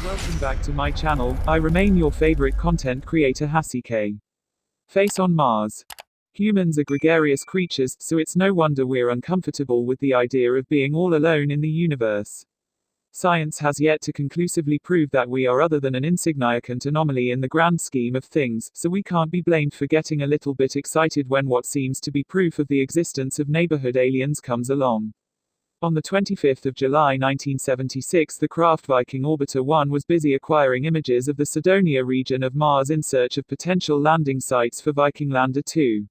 Welcome back to my channel. I remain your favorite content creator Hasike. Face on Mars. Humans are gregarious creatures, so it's no wonder we're uncomfortable with the idea of being all alone in the universe. Science has yet to conclusively prove that we are other than an insignificant anomaly in the grand scheme of things, so we can't be blamed for getting a little bit excited when what seems to be proof of the existence of neighborhood aliens comes along. On the 25th of July 1976, the craft Viking Orbiter 1 was busy acquiring images of the Cydonia region of Mars in search of potential landing sites for Viking Lander 2.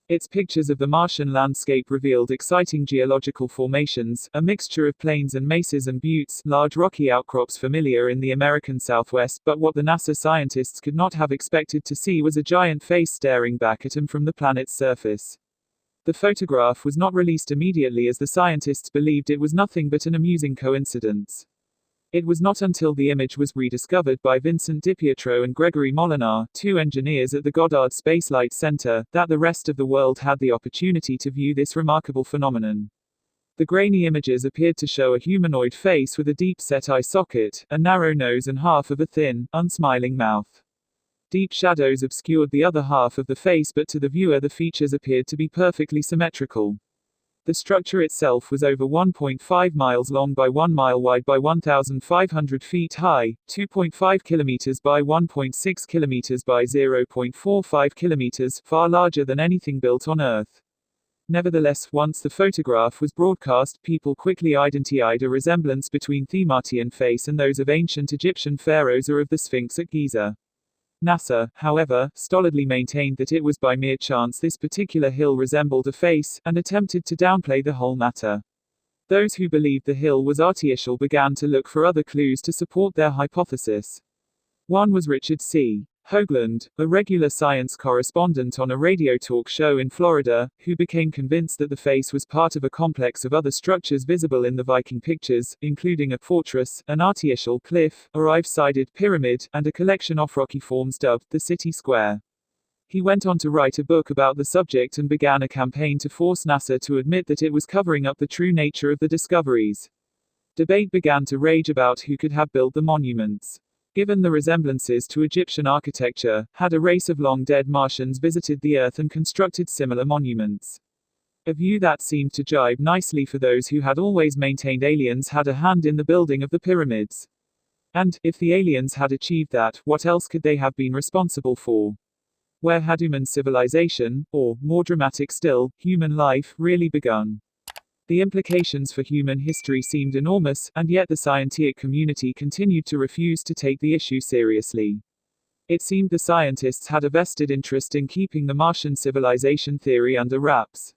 Its pictures of the Martian landscape revealed exciting geological formations, a mixture of plains and mesas and buttes, large rocky outcrops familiar in the American Southwest, but what the NASA scientists could not have expected to see was a giant face staring back at them from the planet's surface. The photograph was not released immediately as the scientists believed it was nothing but an amusing coincidence. It was not until the image was rediscovered by Vincent DiPietro and Gregory Molinar, two engineers at the Goddard Space Flight Center, that the rest of the world had the opportunity to view this remarkable phenomenon. The grainy images appeared to show a humanoid face with a deep-set eye socket, a narrow nose and half of a thin, unsmiling mouth. Deep shadows obscured the other half of the face, but to the viewer the features appeared to be perfectly symmetrical. The structure itself was over 1.5 miles long by 1 mile wide by 1,500 feet high, 2.5 kilometers by 1.6 kilometers by 0.45 kilometers, far larger than anything built on Earth. Nevertheless, once the photograph was broadcast, people quickly identified a resemblance between the Martian face and those of ancient Egyptian pharaohs or of the Sphinx at Giza. NASA, however, stolidly maintained that it was by mere chance this particular hill resembled a face, and attempted to downplay the whole matter. Those who believed the hill was artificial began to look for other clues to support their hypothesis. One was Richard C. Hoagland, a regular science correspondent on a radio talk show in Florida, who became convinced that the face was part of a complex of other structures visible in the Viking pictures, including a fortress, an artificial cliff, a five-sided pyramid, and a collection of rocky forms dubbed the City Square. He went on to write a book about the subject and began a campaign to force NASA to admit that it was covering up the true nature of the discoveries. Debate began to rage about who could have built the monuments. Given the resemblances to Egyptian architecture, had a race of long-dead Martians visited the Earth and constructed similar monuments? A view that seemed to jibe nicely for those who had always maintained aliens had a hand in the building of the pyramids. And, if the aliens had achieved that, what else could they have been responsible for? Where had human civilization, or, more dramatic still, human life, really begun? The implications for human history seemed enormous, and yet the scientific community continued to refuse to take the issue seriously. It seemed the scientists had a vested interest in keeping the Martian civilization theory under wraps.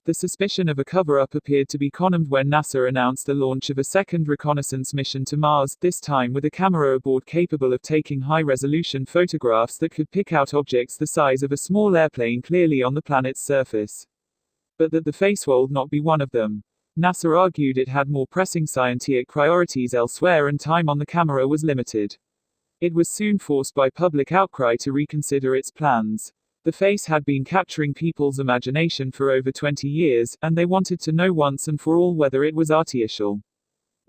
The suspicion of a cover-up appeared to be confirmed when NASA announced the launch of a second reconnaissance mission to Mars, this time with a camera aboard capable of taking high-resolution photographs that could pick out objects the size of a small airplane clearly on the planet's surface. But that the face would not be one of them. NASA argued it had more pressing scientific priorities elsewhere and time on the camera was limited. It was soon forced by public outcry to reconsider its plans. The face had been capturing people's imagination for over 20 years, and they wanted to know once and for all whether it was artificial.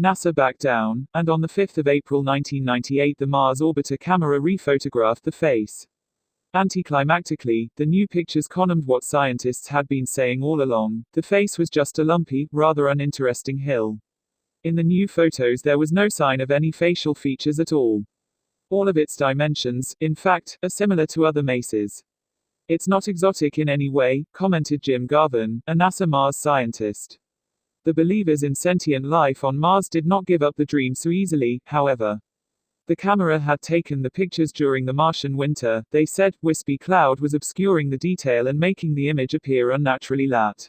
NASA backed down, and on the 5th of April 1998 the Mars orbiter camera re-photographed the face. Anticlimactically, the new pictures confirmed what scientists had been saying all along: the face was just a lumpy, rather uninteresting hill. In the new photos there was no sign of any facial features at all. All of its dimensions, in fact, are similar to other mesas. It's not exotic in any way, commented Jim Garvin, a NASA Mars scientist. The believers in sentient life on Mars did not give up the dream so easily, however. The camera had taken the pictures during the Martian winter, they said. Wispy cloud was obscuring the detail and making the image appear unnaturally flat.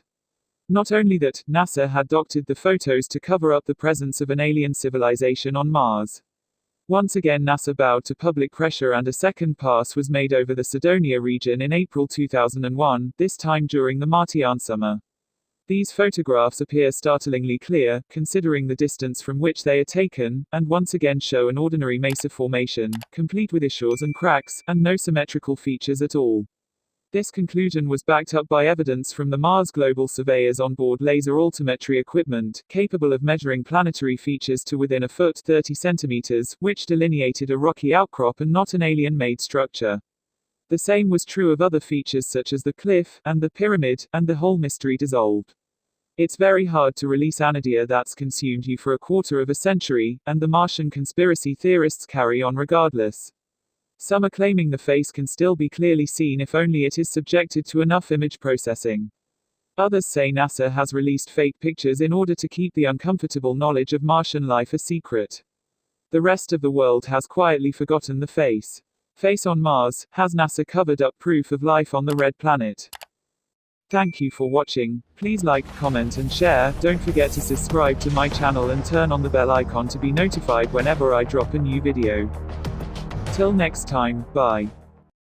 Not only that, NASA had doctored the photos to cover up the presence of an alien civilization on Mars. Once again NASA bowed to public pressure and a second pass was made over the Cydonia region in April 2001, this time during the Martian summer. These photographs appear startlingly clear, considering the distance from which they are taken, and once again show an ordinary mesa formation, complete with fissures and cracks, and no symmetrical features at all. This conclusion was backed up by evidence from the Mars Global Surveyor's onboard laser altimetry equipment, capable of measuring planetary features to within a foot 30 centimeters, which delineated a rocky outcrop and not an alien-made structure. The same was true of other features such as the cliff, and the pyramid, and the whole mystery dissolved. It's very hard to release anadia that's consumed you for a quarter of a century, and the Martian conspiracy theorists carry on regardless. Some are claiming the face can still be clearly seen if only it is subjected to enough image processing. Others say NASA has released fake pictures in order to keep the uncomfortable knowledge of Martian life a secret. The rest of the world has quietly forgotten the face. Face on Mars. Has NASA covered up proof of life on the red planet? Thank you for watching. Please like, comment and share. Don't forget to subscribe to my channel and turn on the bell icon to be notified whenever I drop a new video. Till next time, bye.